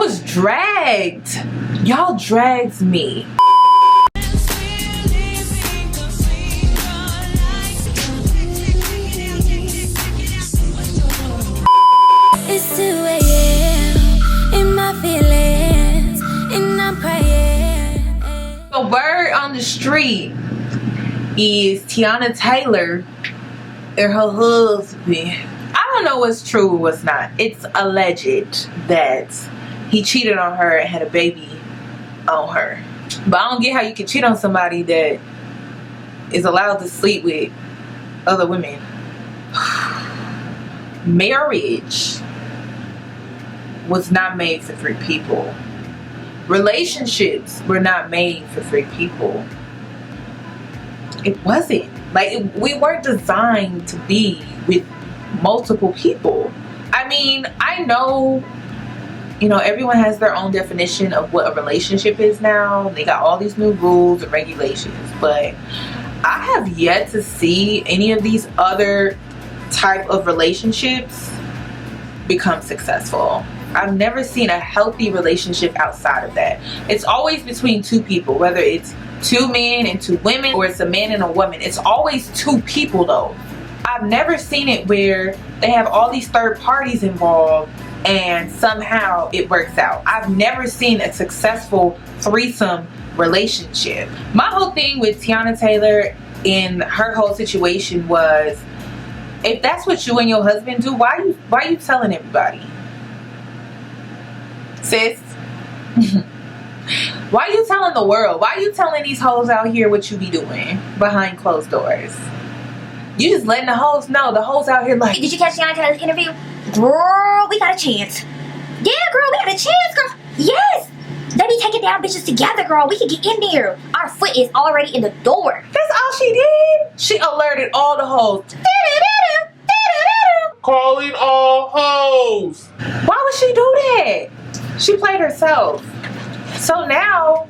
was dragged. Y'all dragged me. It's 2 a.m. in my feelings, and I'm praying. The word on the street is Teyana Taylor and her husband. I don't know what's true or what's not. It's alleged that he cheated on her and had a baby on her. But I don't get how you can cheat on somebody that is allowed to sleep with other women. Marriage was not made for 3 people. Relationships were not made for 3 people. It wasn't. Like, we weren't designed to be with multiple people. I mean, I know, you know, everyone has their own definition of what a relationship is now. They got all these new rules and regulations, but I have yet to see any of these other type of relationships become successful. I've never seen a healthy relationship outside of that. It's always between 2 people, whether it's 2 men and 2 women, or it's a man and a woman. It's always 2 people though. I've never seen it where they have all these third parties involved and somehow it works out. I've never seen a successful threesome relationship. My whole thing with Teyana Taylor in her whole situation was, if that's what you and your husband do, why you telling everybody? Sis, why you telling the world? Why you telling these hoes out here what you be doing behind closed doors? You just letting the hoes know. The hoes out here like, did you catch Teyana Taylor's interview? Girl, we got a chance. Yeah, girl, we got a chance, girl. Yes. They be taking down bitches together, girl. We can get in there. Our foot is already in the door. That's all she did. She alerted all the hoes. Calling all hoes. Why would she do that? She played herself. So now,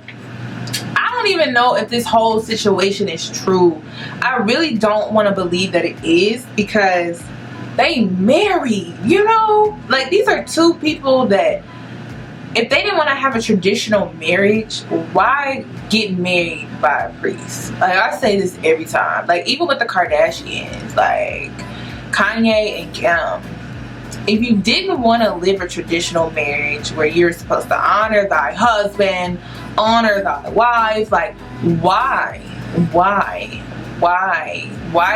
I don't even know if this whole situation is true. I really don't want to believe that it is, because they married, you know? Like, these are 2 people that, if they didn't want to have a traditional marriage, why get married by a priest? Like, I say this every time. Like, even with the Kardashians, like Kanye and Kim, if you didn't want to live a traditional marriage where you're supposed to honor thy husband, honor thy wife, like, why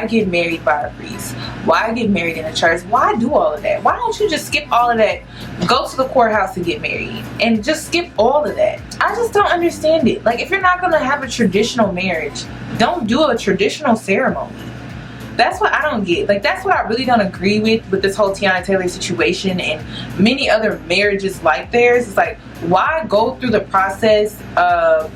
get married by a priest? Why get married in a church? Why do all of that? Why don't you just skip all of that, go to the courthouse and get married, and just skip all of that? I just don't understand it. Like, if you're not gonna have a traditional marriage, don't do a traditional ceremony. That's what I don't get. Like, that's what I really don't agree with this whole Teyana Taylor situation and many other marriages like theirs. It's like, why go through the process of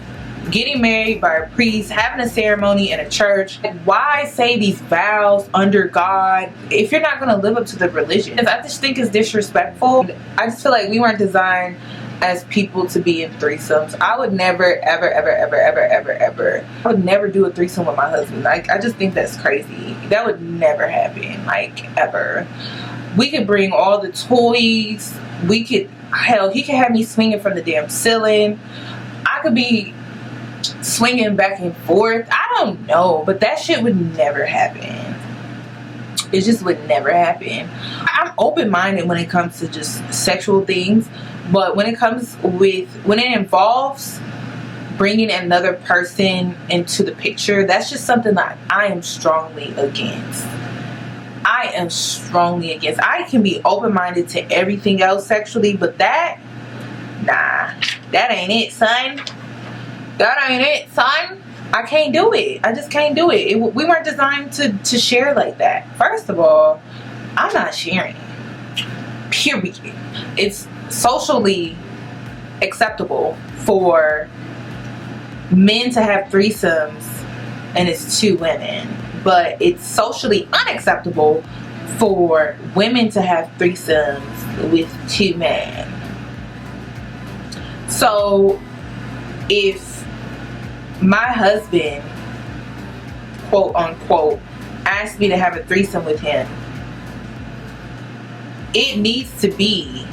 getting married by a priest, having a ceremony in a church? Why say these vows under God if you're not going to live up to the religion? I just think it's disrespectful. I just feel like we weren't designed as people to be in threesomes. I would never, ever, ever, ever, ever, ever, ever, I would never do a threesome with my husband. Like, I just think that's crazy. That would never happen, like, ever. We could bring all the toys. We could, hell, he could have me swinging from the damn ceiling. I could be swinging back and forth. I don't know, but that shit would never happen. It just would never happen. I'm open-minded when it comes to just sexual things, but when it involves bringing another person into the picture, that's just something that I am strongly against. I am strongly against. I can be open-minded to everything else sexually, but that, nah, that ain't it, son. That ain't it, son. I can't do it. I just can't do it. We weren't designed to share like that. First of all, I'm not sharing. Period. It's socially acceptable for men to have threesomes and it's 2 women, but it's socially unacceptable for women to have threesomes with 2 men. So if my husband, quote unquote, asked me to have a threesome with him, it needs to be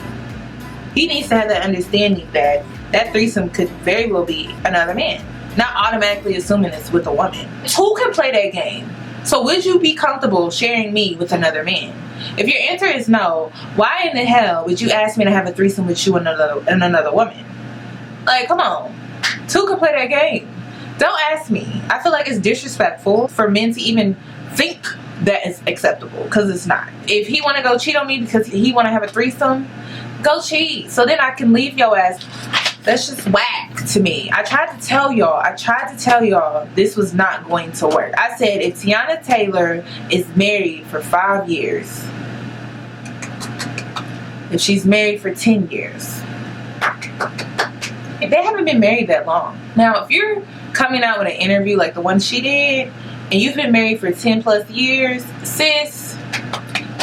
He needs to have that understanding that that threesome could very well be another man. Not automatically assuming it's with a woman. Who can play that game? So would you be comfortable sharing me with another man? If your answer is no, why in the hell would you ask me to have a threesome with you and another woman? Like, come on. Two can play that game. Don't ask me. I feel like it's disrespectful for men to even think that is acceptable, because it's not. If he want to go cheat on me because he want to have a threesome, go cheat. So then I can leave your ass. That's just whack to me. I tried to tell y'all this was not going to work. I said if Teyana Taylor is married for 5 years, if she's married for 10 years, they haven't been married that long. Now, if you're coming out with an interview like the one she did, and you've been married for 10 plus years, sis,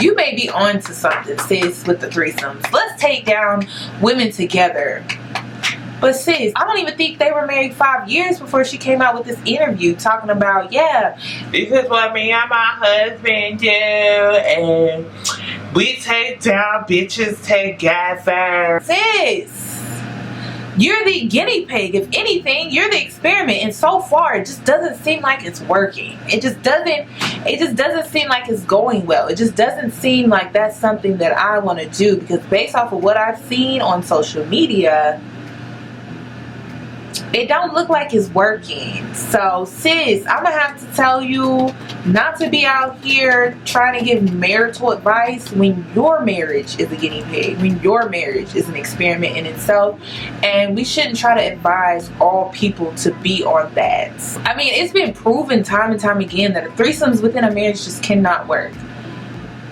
you may be on to something, sis, with the threesomes. Let's take down women together. But sis, I don't even think they were married 5 years before she came out with this interview talking about, yeah, this is what me and my husband do, and we take down bitches together. Sis, you're the guinea pig. If anything, you're the experiment, and so far it just doesn't seem like it's working. It just doesn't seem like it's going well. It just doesn't seem like that's something that I want to do, because based off of what I've seen on social media, it don't look like it's working. So sis, I'm gonna have to tell you not to be out here trying to give marital advice when your marriage is a guinea pig, when your marriage is an experiment in itself, and we shouldn't try to advise all people to be on that. I mean, it's been proven time and time again that threesomes within a marriage just cannot work.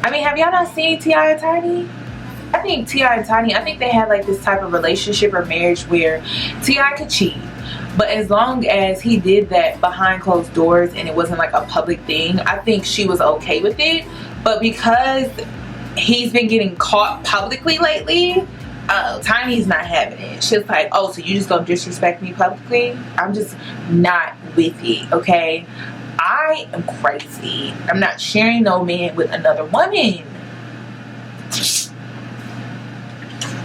I mean, have y'all not seen T.I. and Tiny? I think T.I. and Tiny, I think they had like this type of relationship or marriage where T.I. could cheat, but as long as he did that behind closed doors and it wasn't like a public thing, I think she was okay with it. But because he's been getting caught publicly lately, Tiny's not having it. She's like, oh, so you just gonna disrespect me publicly? I'm just not with it, okay? I am crazy. I'm not sharing no man with another woman.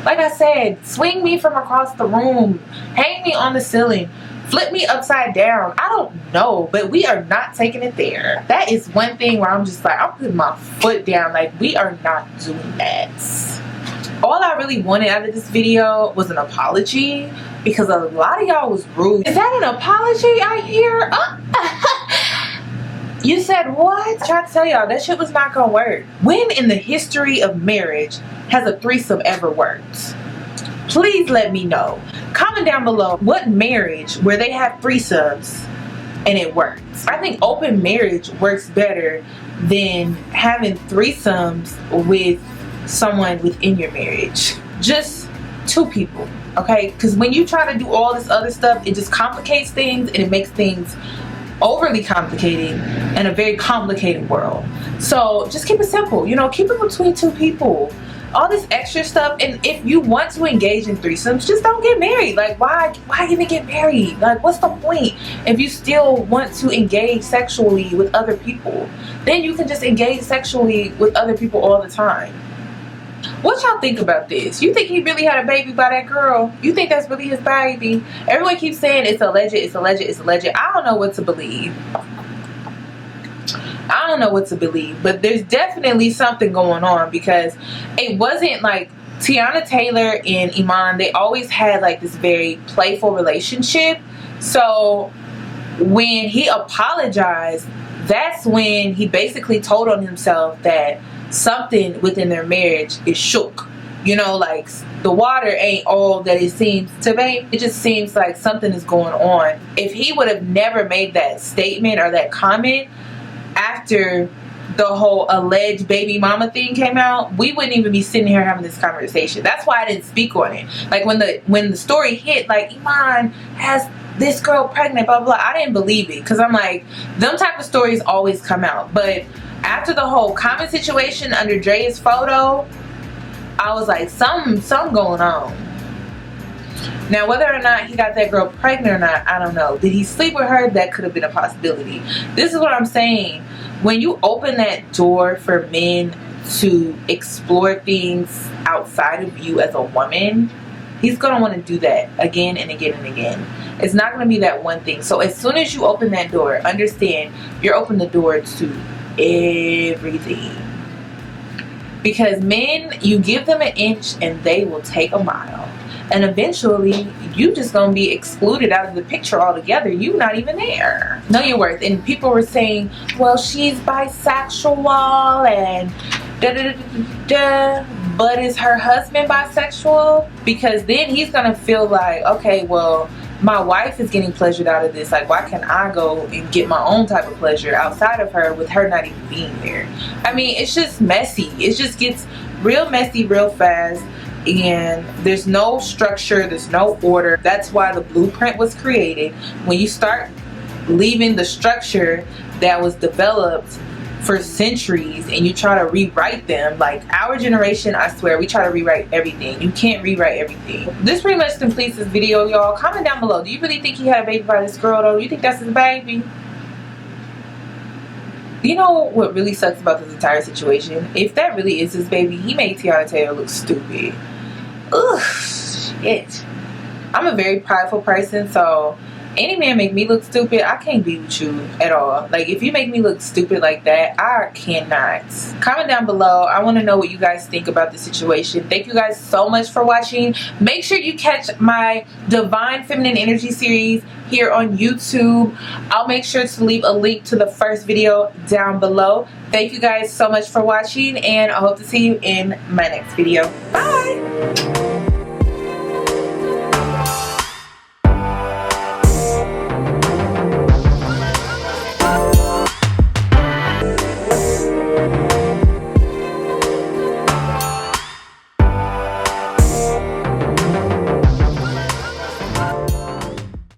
Like I said, swing me from across the room, hang me on the ceiling, flip me upside down. I don't know, but we are not taking it there. That is one thing where I'm just like, I'm putting my foot down. Like, we are not doing that. All I really wanted out of this video was an apology, because a lot of y'all was rude. Is that an apology I hear? You said what? I tried to tell y'all that shit was not gonna work. When in the history of marriage has a threesome ever worked? Please let me know. Comment down below what marriage where they have threesomes and it works. I think open marriage works better than having threesomes with someone within your marriage. Just two people, okay? Because when you try to do all this other stuff, it just complicates things, and it makes things overly complicating in a very complicated world. So just keep it simple, you know, keep it between two people. All this extra stuff, and if you want to engage in threesomes, just don't get married. Like, why even get married? Like, what's the point if you still want to engage sexually with other people? Then you can just engage sexually with other people all the time. What y'all think about this? You think he really had a baby by that girl? You think that's really his baby? Everyone keeps saying it's alleged, it's alleged, it's alleged. I don't know what to believe. I don't know what to believe, but there's definitely something going on, because it wasn't like Teyana Taylor and Iman, they always had like this very playful relationship. So when he apologized, that's when he basically told on himself that something within their marriage is shook. You know, like the water ain't all that it seems to be. It just seems like something is going on. If he would have never made that statement or that comment after the whole alleged baby mama thing came out, we wouldn't even be sitting here having this conversation. That's why I didn't speak on it. Like when the story hit, like Iman has this girl pregnant, blah blah, I didn't believe it, because I'm like, them type of stories always come out. But after the whole comment situation under Dre's photo, I was like, something going on. Now, whether or not he got that girl pregnant or not, I don't know. Did he sleep with her? That could have been a possibility. This is what I'm saying. When you open that door for men to explore things outside of you as a woman, he's going to want to do that again and again and again. It's not going to be that one thing. So as soon as you open that door, understand you're opening the door to everything. Because men, you give them an inch and they will take a mile. And eventually, you just gonna be excluded out of the picture altogether. You not even there. Know your worth. And people were saying, well, she's bisexual and da da da da da. But is her husband bisexual? Because then he's gonna feel like, okay, well, my wife is getting pleasured out of this. Like, why can't I go and get my own type of pleasure outside of her with her not even being there? I mean, it's just messy. It just gets real messy real fast. And there's no structure, there's no order. That's why the blueprint was created. When you start leaving the structure that was developed for centuries and you try to rewrite them, like our generation, I swear, we try to rewrite everything. You can't rewrite everything. This pretty much completes this video, y'all. Comment down below. Do you really think he had a baby by this girl, though? You think that's his baby? You know what really sucks about this entire situation? If that really is his baby, he made Teyana Taylor look stupid. Ugh, shit. I'm a very prideful person, so any man make me look stupid, I can't be with you at all. Like, if you make me look stupid like that, I cannot. Comment down below. I want to know what you guys think about the situation. Thank you guys so much for watching. Make sure you catch my Divine Feminine Energy series here on YouTube. I'll make sure to leave a link to the first video down below. Thank you guys so much for watching, and I hope to see you in my next video. Bye!